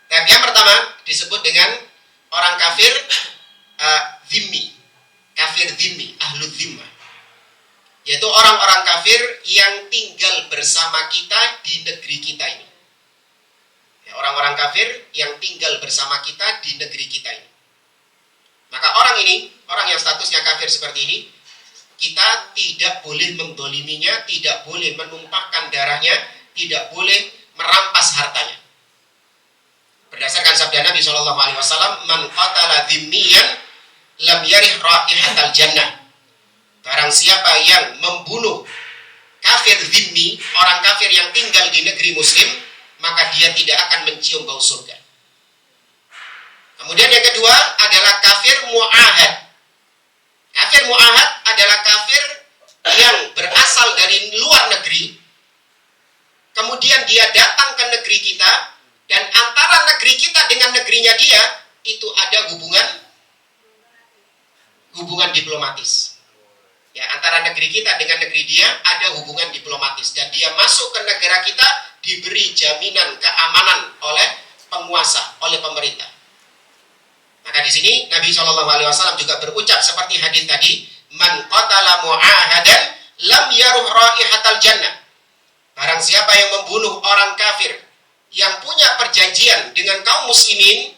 Nah, yang pertama disebut dengan orang kafir zimmi. Kafir zimmi, ahlul zimmah. Yaitu orang-orang kafir yang tinggal bersama kita di negeri kita ini. Ya, orang-orang kafir yang tinggal bersama kita di negeri kita ini. Maka orang ini, orang yang statusnya kafir seperti ini, kita tidak boleh mendoliminya, tidak boleh menumpahkan darahnya, tidak boleh merampas hartanya. Berdasarkan sabda Nabi SAW, man qatala dhimmiyan lam yarih raihatal jannah. Barang siapa yang membunuh kafir dhimmi, orang kafir yang tinggal di negeri muslim, maka dia tidak akan mencium bau surga. Kemudian yang kedua adalah kafir mu'ahad. Kafir mu'ahad adalah kafir yang berasal dari luar negeri, kemudian dia datang ke negeri kita, dan antara negeri kita dengan negerinya dia itu ada hubungan diplomatis. Ya, antara negeri kita dengan negeri dia ada hubungan diplomatis, dan dia masuk ke negara kita diberi jaminan keamanan oleh penguasa, oleh pemerintah. Maka di sini Nabi SAW juga berucap seperti hadis tadi, man qatala mu'ahadan lam yaruh raihatal jannah. Barang siapa yang membunuh orang kafir yang punya perjanjian dengan kaum muslimin,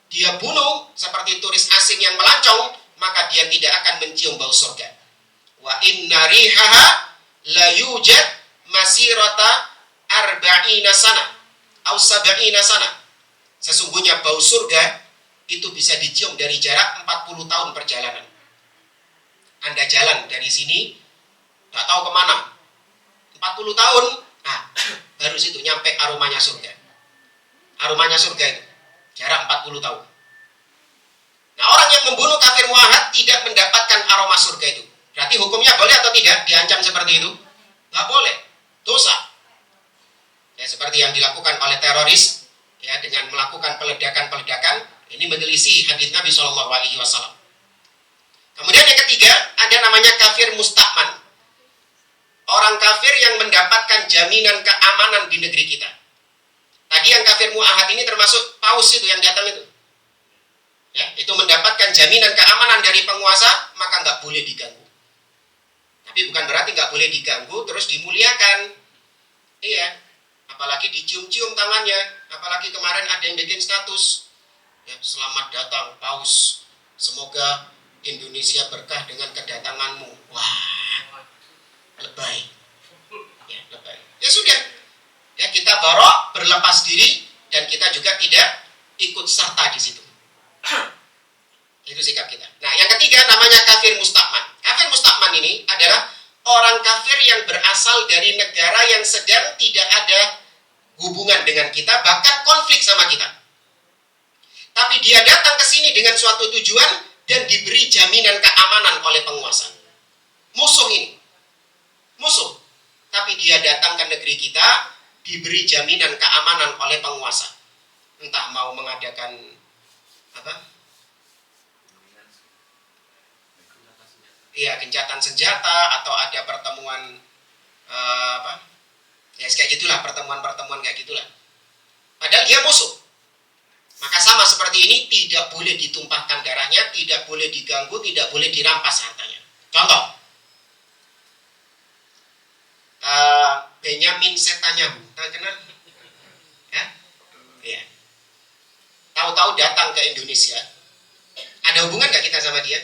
dia bunuh seperti turis asing yang melancong, maka dia tidak akan mencium bau surga. Wa inna rihaha la yujad masirata arba'ina sana au sab'ina sana. Sesungguhnya bau surga itu bisa dicium dari jarak 40 tahun perjalanan. Anda jalan dari sini, nggak tahu kemana, 40 tahun, nah baru situ nyampe aromanya surga. Aromanya surga itu jarak 40 tahun. Nah, orang yang membunuh kafir mu'ahad tidak mendapatkan aroma surga itu. Berarti hukumnya boleh atau tidak diancam seperti itu? Nggak boleh, dosa. Ya, seperti yang dilakukan oleh teroris, ya, dengan melakukan peledakan-peledakan, ini menyelisih hadis Nabi SAW. Kemudian yang ketiga ada namanya kafir mustakman. Orang kafir yang mendapatkan jaminan keamanan di negeri kita. Tadi yang kafir mu'ahad ini termasuk paus itu yang datang itu. Ya, itu mendapatkan jaminan keamanan dari penguasa, maka nggak boleh diganggu. Tapi bukan berarti nggak boleh diganggu terus dimuliakan. Iya, apalagi dicium-cium tangannya. Apalagi kemarin ada yang bikin status, ya, selamat datang paus, semoga Indonesia berkah dengan kedatanganmu. Wah, lebay. Ya, lebay. Ya sudah, ya kita barok, berlepas diri, dan kita juga tidak ikut serta di situ. Itu sikap kita. Nah, yang ketiga namanya kafir mustakman. Kafir mustakman ini adalah orang kafir yang berasal dari negara yang sedang tidak ada hubungan dengan kita, bahkan konflik sama kita. Tapi dia datang ke sini dengan suatu tujuan dan diberi jaminan keamanan oleh penguasa. Musuh ini, musuh. Tapi dia datang ke negeri kita, diberi jaminan keamanan oleh penguasa. Entah mau mengadakan apa? Iya, gencatan senjata, atau ada pertemuan apa? Ya kayak gitulah, pertemuan-pertemuan kayak gitulah. Padahal dia musuh. Maka sama seperti ini, tidak boleh ditumpahkan darahnya, tidak boleh diganggu, tidak boleh dirampas hartanya. Contoh, Benyamin Netanyahu, tahu kenal? Ya? Iya. Tahu-tahu datang ke Indonesia, ada hubungan nggak kita sama dia?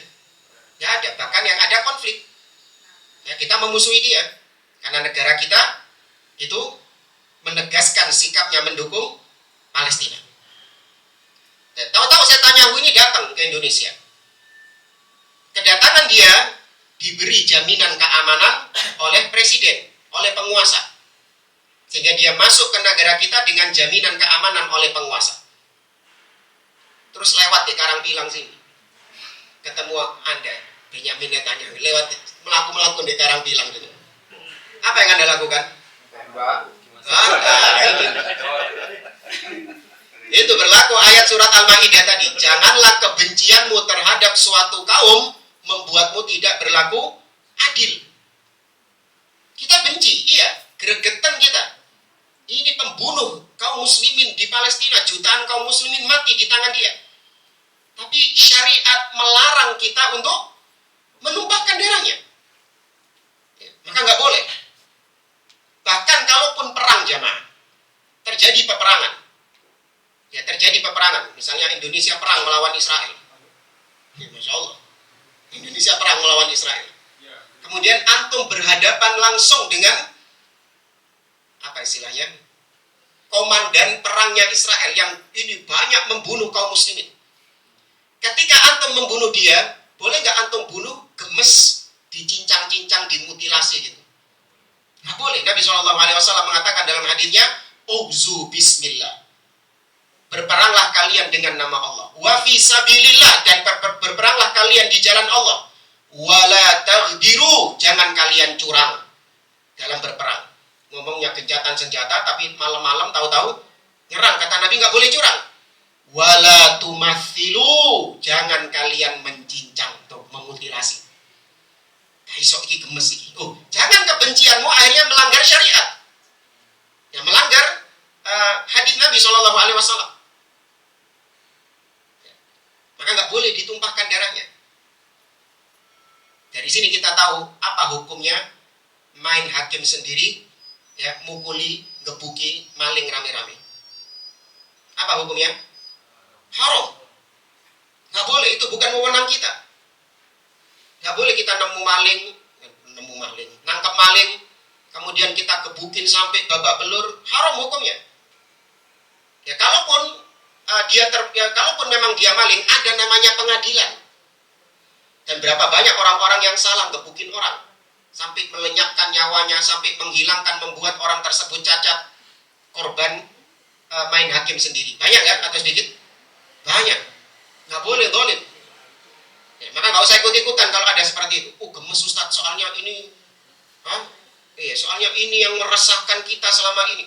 Nggak ada, bahkan yang ada konflik. Ya, kita memusuhi dia karena negara kita itu menegaskan sikapnya mendukung Palestina. Tahu-tahu Netanyahu ini datang ke Indonesia. Kedatangan dia diberi jaminan keamanan oleh presiden, oleh penguasa, sehingga dia masuk ke negara kita dengan jaminan keamanan oleh penguasa. Terus lewat di Karangpilang sini, ketemu Anda, Benyamin Netanyahu, lewat melakukan di Karangpilang gitu. Apa yang Anda lakukan? Itu berlaku ayat surat Al-Maidah tadi. Janganlah kebencianmu terhadap suatu kaum membuatmu tidak berlaku adil. Kita benci, iya, gregetan kita. Ini pembunuh kaum muslimin di Palestina, jutaan kaum muslimin mati di tangan dia. Tapi syariat melarang kita untuk menumpahkan darahnya. Ya, maka nggak boleh. Bahkan kalaupun perang jamaah, terjadi peperangan. Ya, terjadi peperangan. Misalnya Indonesia perang melawan Israel. Ya, Masya Allah. Indonesia perang melawan Israel. Kemudian antum berhadapan langsung dengan apa istilahnya? Komandan perangnya Israel yang ini banyak membunuh kaum muslimin. Ketika antum membunuh dia, boleh nggak antum bunuh, gemes, dicincang-cincang, dimutilasi gitu? Nggak boleh. Nabi SAW mengatakan dalam hadisnya, "Uzu bismillah." Berperanglah kalian dengan nama Allah. Wa fi sabilillah, dan berperanglah kalian di jalan Allah. Wala taghdiru, jangan kalian curang dalam berperang. Ngomongnya gencatan senjata, tapi malam-malam tahu-tahu nyerang. Kata Nabi nggak boleh curang. Wala tumathilu, jangan kalian mencincang atau memutilasi. Kaisok iki gemes iki. Oh, jangan kebencianmu akhirnya melanggar syariat. Ya, melanggar hadis Nabi SAW. Ya, maka nggak boleh ditumpahkan darahnya. Dari sini kita tahu apa hukumnya main hakim sendiri, ya, mukuli, gebuki, maling rame-rame. Apa hukumnya? Haram. Nggak boleh, itu bukan wewenang kita. Nggak boleh kita nangkap maling, kemudian kita gebukin sampai babak belur, haram hukumnya. Ya kalaupun kalaupun memang dia maling, ada namanya pengadilan. Dan berapa banyak orang-orang yang salah gebukin orang, sampai melenyapkan nyawanya, sampai menghilangkan, membuat orang tersebut cacat, korban main hakim sendiri. Banyak ya, atau sedikit? Banyak. Nggak boleh dolim. Ya, maka nggak usah ikut-ikutan kalau ada seperti itu. Gemes Ustadz, soalnya ini, soalnya ini yang meresahkan kita selama ini.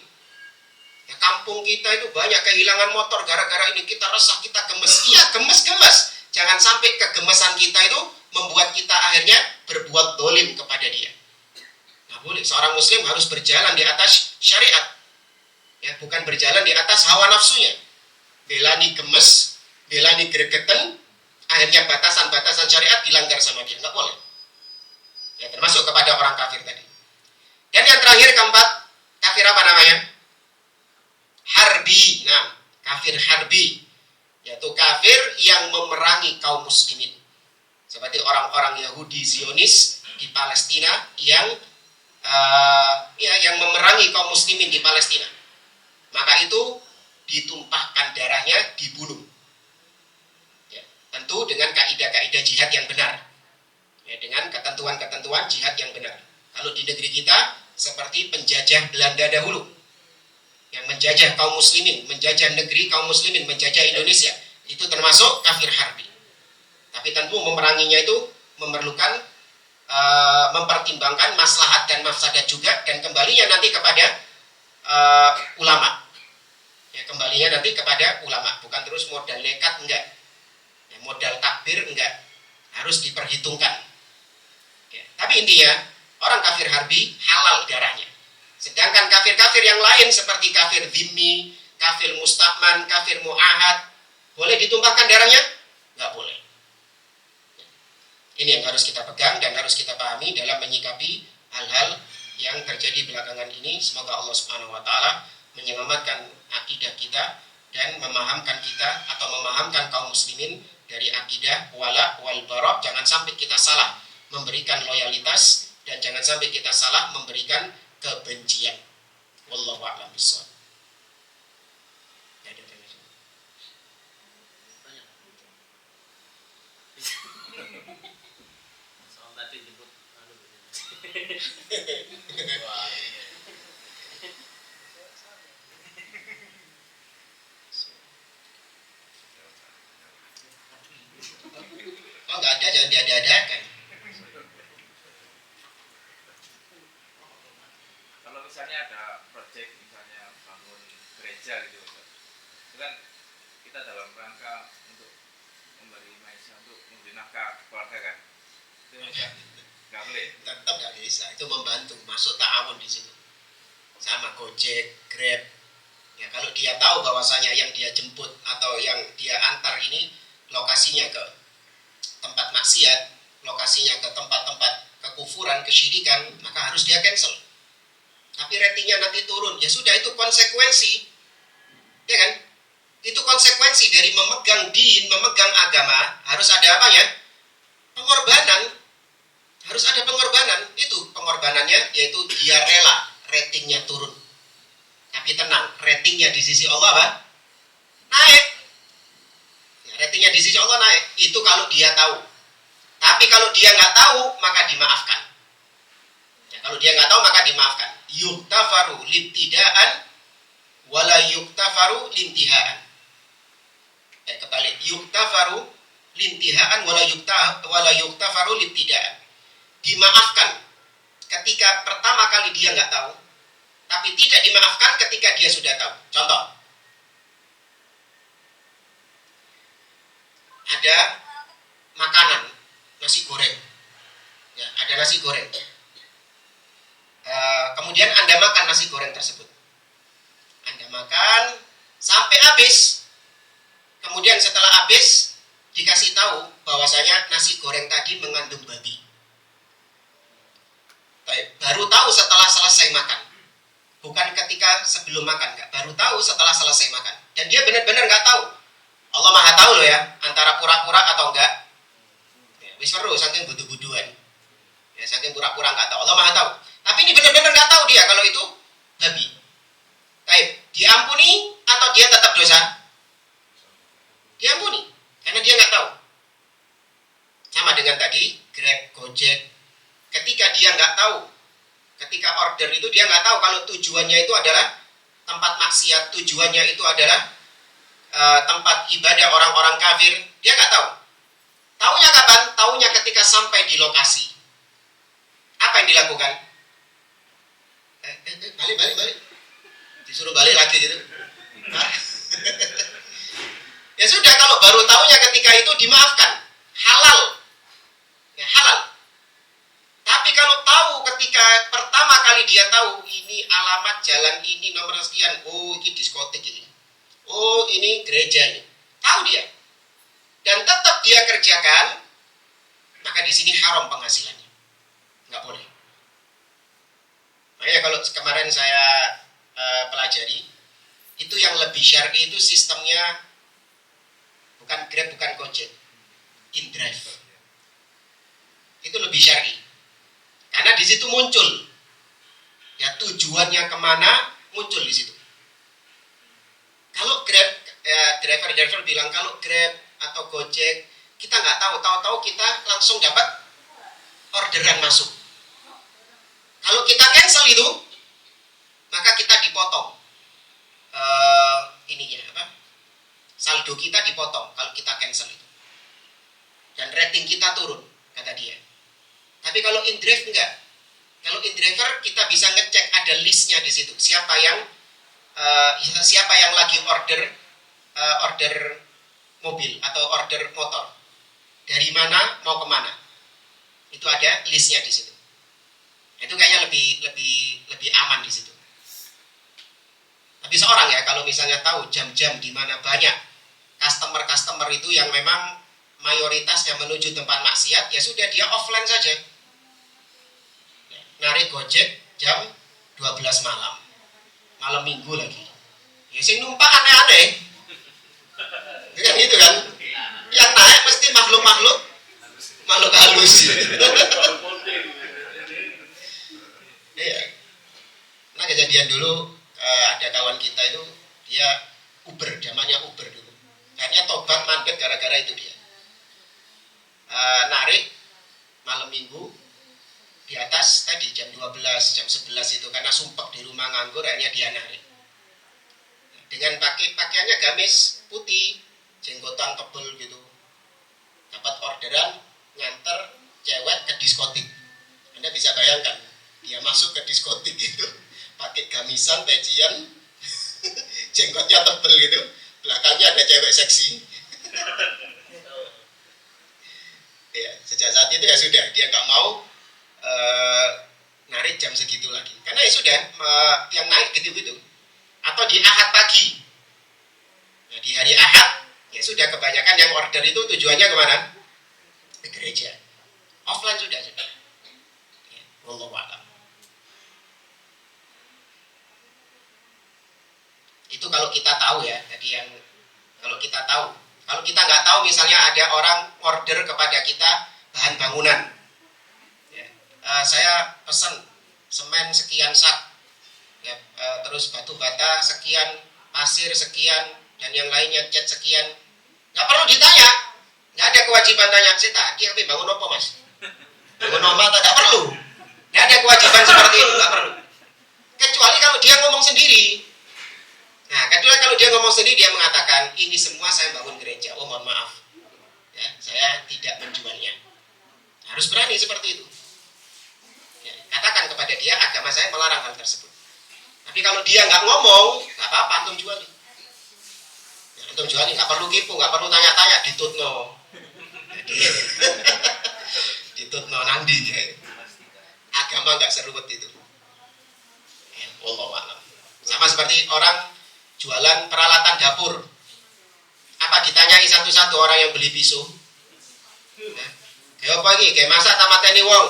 Ya, kampung kita itu banyak kehilangan motor gara-gara ini. Kita resah, kita gemes. Iya, gemes-gemes. Jangan sampai kegemesan kita itu membuat kita akhirnya berbuat dolim kepada dia. Nggak boleh. Seorang muslim harus berjalan di atas syariat. Ya, bukan berjalan di atas hawa nafsunya. Belani gemes, belani gregetan, akhirnya batasan-batasan syariat dilanggar sama dia. Nggak boleh. Ya, termasuk kepada orang kafir tadi. Dan yang terakhir, keempat, kafir apa namanya? Harbi. Nah, kafir harbi, yaitu kafir yang memerangi kaum muslimin. Seperti orang-orang Yahudi Zionis di Palestina yang yang memerangi kaum muslimin di Palestina. Maka itu ditumpahkan darahnya, dibunuh. Ya, tentu dengan kaidah-kaidah jihad yang benar. Ya, dengan ketentuan-ketentuan jihad yang benar. Kalau di negeri kita seperti penjajah Belanda dahulu, yang menjajah kaum muslimin, menjajah negeri kaum muslimin, menjajah Indonesia, itu termasuk kafir harbi. Tapi tentu memeranginya itu memerlukan mempertimbangkan maslahat dan mafsadat juga, dan kembalinya nanti kepada ulama. Ya, kembalinya nanti kepada ulama, bukan terus modal nekat, enggak. Ya, modal takbir enggak. Harus diperhitungkan. Ya, tapi intinya orang kafir harbi halal darahnya. Sedangkan kafir-kafir yang lain seperti kafir dhimmi, kafir musta'man, kafir mu'ahad, boleh ditumpahkan darahnya? Nggak boleh. Ini yang harus kita pegang dan harus kita pahami dalam menyikapi hal-hal yang terjadi belakangan ini. Semoga Allah Subhanahu wa taala menyelamatkan akidah kita dan memahamkan kita atau memahamkan kaum muslimin dari akidah wala wal bara. Jangan sampai kita salah memberikan loyalitas dan jangan sampai kita salah memberikan kebencian. Wallahu a'lam bishawab. Soal tadi jemput Oh, nggak ada, jangan diada-adakan. Kalau misalnya ada proyek, misalnya bangun gereja gitu, itu kan kita dalam rangka untuk memberi maisha, untuk memberi nafkah keluarga kan. Itu nggak boleh. Tetap nggak bisa, itu membantu, masuk ta'awun di situ. Sama Gojek, Grab. Ya kalau dia tahu bahwasanya yang dia jemput atau yang dia antar ini lokasinya ke tempat maksiat, lokasinya ke tempat-tempat kekufuran, kesyirikan, maka harus dia cancel. Tapi ratingnya nanti turun, ya sudah, itu konsekuensi, ya kan? Itu konsekuensi dari memegang din, memegang agama, harus ada apa ya? Pengorbanan, harus ada pengorbanan. Itu pengorbanannya, yaitu dia rela ratingnya turun. Tapi tenang, ratingnya di sisi Allah apa? Naik. Ya, ratingnya di sisi Allah naik. Itu kalau dia tahu. Tapi kalau dia nggak tahu, maka dimaafkan. Ya, kalau dia nggak tahu, maka dimaafkan. Yuktafaru libtidaan, wala yuktafaru lintihaan. Kebalik, yuktafaru lintihaan, wala yuktafaru libtidaan. Dimaafkan ketika pertama kali dia nggak tahu, tapi tidak dimaafkan ketika dia sudah tahu. Contoh, ada makanan nasi goreng, ya, ada nasi goreng. Kemudian Anda makan nasi goreng tersebut. Anda makan sampai habis. Kemudian setelah habis dikasih tahu bahwasanya nasi goreng tadi mengandung babi. Baru tahu setelah selesai makan. Bukan ketika sebelum makan, enggak. Baru tahu setelah selesai makan. Dan dia benar-benar enggak tahu. Allah Maha tahu loh ya, antara pura-pura atau enggak. Ya, wis weruh saking budu-buduan. Ya, saking pura-pura enggak tahu. Allah Maha tahu. Tapi ini benar-benar enggak tahu dia kalau itu babi. Baik, diampuni atau dia tetap dosa? Diampuni, karena dia enggak tahu. Sama dengan tadi Grab, Gojek. Ketika dia enggak tahu, ketika order itu dia nggak tahu kalau tujuannya itu adalah tempat maksiat, tujuannya itu adalah tempat ibadah orang-orang kafir, dia nggak tahu. Taunya kapan? Taunya ketika sampai di lokasi. Apa yang dilakukan? Balik. Disuruh balik lagi gitu. Ya sudah, kalau baru taunya ketika itu dimaafkan, halal, ya halal. Tapi kalau tahu ketika pertama kali dia tahu ini alamat jalan ini nomor sekian, oh ini diskotik ini, oh ini gereja ini, tahu dia, dan tetap dia kerjakan, maka di sini haram penghasilannya, nggak boleh. Makanya kalau kemarin saya pelajari, itu yang lebih syar'i itu sistemnya bukan Grab, bukan Gojek, InDrive, itu lebih syar'i. Karena di situ muncul, ya tujuannya kemana muncul di situ. Kalau Grab, driver bilang kalau Grab atau Gojek kita nggak tahu kita langsung dapat orderan masuk. Kalau kita cancel itu, maka kita dipotong saldo kita dipotong kalau kita cancel itu, dan rating kita turun, kata dia. Tapi kalau InDrive enggak. Kalau InDriver kita bisa ngecek, ada listnya di situ. Siapa yang lagi order mobil atau order motor. Dari mana mau kemana. Itu ada listnya di situ. Itu kayaknya lebih aman di situ. Tapi seorang ya, kalau misalnya tahu jam-jam di mana banyak customer itu yang memang mayoritasnya menuju tempat maksiat, ya sudah dia offline saja. Narik Gojek jam 12 malam minggu lagi. Ya sing numpak aneh-aneh. Kan gitu kan? Yang naik mesti makhluk halus. Iya. Nah, kejadian dulu ada kawan kita itu, dia Uber, zamannya Uber dulu. Akhirnya tobat mandek gara-gara itu dia. Narik malam minggu di atas tadi jam 12, jam 11 itu, karena sumpek di rumah nganggur, akhirnya dia narik. Dengan pakaiannya gamis putih, jenggotan tebel gitu. Dapat orderan nganter cewek ke diskotik. Anda bisa bayangkan, dia masuk ke diskotik itu pakai gamisan, pecian, jenggotnya tebel gitu, belakangnya ada cewek seksi. Ya, sejak saat itu ya sudah, dia nggak mau narik jam segitu lagi. Karena ya sudah yang naik gitu-gitu. Atau di Ahad pagi. Nah, di hari Ahad ya sudah kebanyakan yang order itu tujuannya kemana? Ke gereja. Offline sudah. Ya, wallahu a'lam. Itu kalau kita tahu ya. Jadi yang kalau kita tahu. Kalau kita nggak tahu misalnya ada orang order kepada kita bahan bangunan. Ya, saya pesan semen sekian sak. Ya, terus batu bata sekian, pasir sekian, dan yang lainnya cat sekian. Nggak perlu ditanya. Nggak ada kewajiban tanya. Saya tadi apa bangun apa mas? Bangun apa? Tidak perlu. Nggak ada kewajiban seperti itu. Nggak perlu. Kecuali kalau dia ngomong sendiri. Nah, kedua kalau dia ngomong sendiri, dia mengatakan, ini semua saya bangun gereja. Oh, mohon maaf. Ya, saya tidak menjualnya. Harus berani seperti itu. Ya, katakan kepada dia, agama saya melarang hal tersebut. Tapi kalau dia nggak ngomong, nggak apa-apa, antum jualin. Ya, antum jualin, nggak perlu kipu, nggak perlu tanya-tanya, ditutno. Jadi, ditutno nandi. Ya. Agama nggak seruwet itu. Ya, wallahu a'lam. Sama seperti orang jualan peralatan dapur. Apa ditanyai satu-satu orang yang beli pisau? Nah, kayak apa ini? Kayak masak sama teni wong.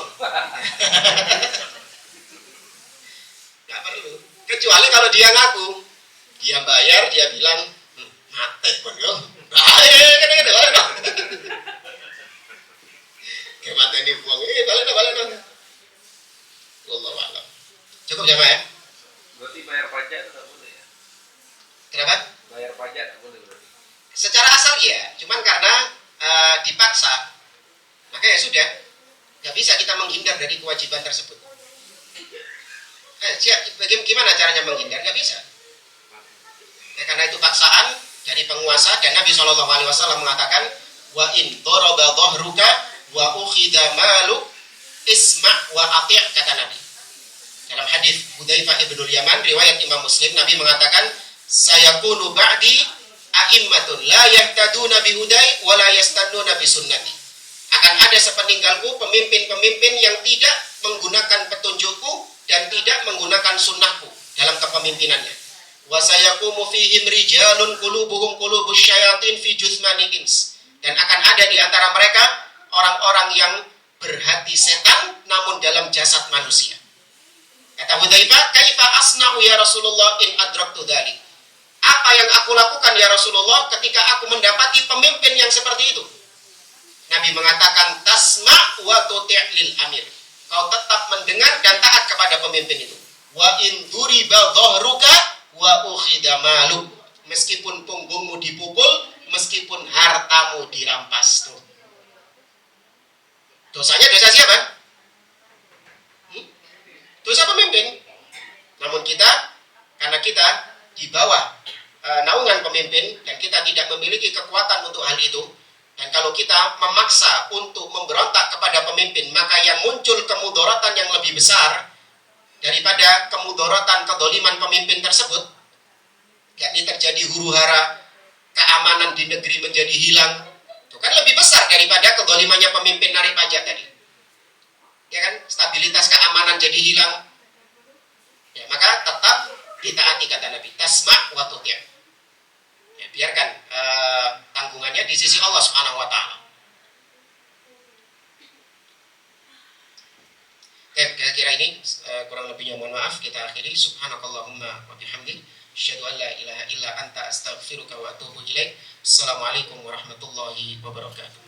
Gak perlu. Kecuali kalau dia ngaku, dia bayar, dia bilang, mate bang yo. Kayak mate teni wong. Balik. Wallahu a'lam. Cukup jamaah ya? Berarti bayar pajak itu tak boleh ya? Kenapa? Bayar pajak tak boleh berarti? Secara asal ya, cuman karena dipaksa, maka ya sudah, nggak bisa kita menghindar dari kewajiban tersebut. Gimana caranya menghindar? Nggak bisa. Ya, karena itu paksaan dari penguasa, dan Nabi SAW mengatakan, wa in daraba dhahruka wa ukhidha maluk isma' wa ati', kata Nabi. Dalam hadis Hudzaifah ibnul Yaman, riwayat Imam Muslim, Nabi mengatakan, sayakunu ba'di a'immatun la yahtaduna bihudai wa la yastannuna bisunnati. Akan ada sepeninggalku pemimpin-pemimpin yang tidak menggunakan petunjukku dan tidak menggunakan sunnahku dalam kepemimpinannya. Wa sayaqumu fihim rijalun qulubuhum qulubus syayatin fi juthmani ins. Dan akan ada di antara mereka orang-orang yang berhati setan namun dalam jasad manusia. Kata Hudzaifah, kaifa asna'u ya Rasulullah in adraktu dzalik? Apa yang aku lakukan ya Rasulullah ketika aku mendapati pemimpin yang seperti itu? Nabi mengatakan, tasma' wa tuti' lil amir. Kau tetap mendengar dan taat kepada pemimpin itu. Wa in duriba dhahruka wa ukhidha maluk. Meskipun punggungmu dipukul, meskipun hartamu dirampas. Tuh. Dosanya dosa siapa? Dosa pemimpin. Namun kita, karena kita di bawah naungan pemimpin dan kita tidak memiliki kekuatan untuk hal itu, dan kalau kita memaksa untuk memberontak kepada pemimpin, maka yang muncul kemudaratan yang lebih besar daripada kemudaratan kedoliman pemimpin tersebut, yakni terjadi huru-hara, keamanan di negeri menjadi hilang. Itu kan lebih besar daripada kedolimannya pemimpin narik pajak tadi. Ya kan, stabilitas keamanan jadi hilang. Ya, maka tetap ditaati kata Nabi, tasma' wa tuti'. Ya, biarkan tanggungannya di sisi Allah Subhanahu wa taala. Kira-kira ini kurang lebihnya mohon maaf, kita akhiri. Subhanakallahumma wa bihamdik, asyhadu an la ilaha illa anta astaghfiruka wa atubu ilaik. Assalamualaikum warahmatullahi wabarakatuh.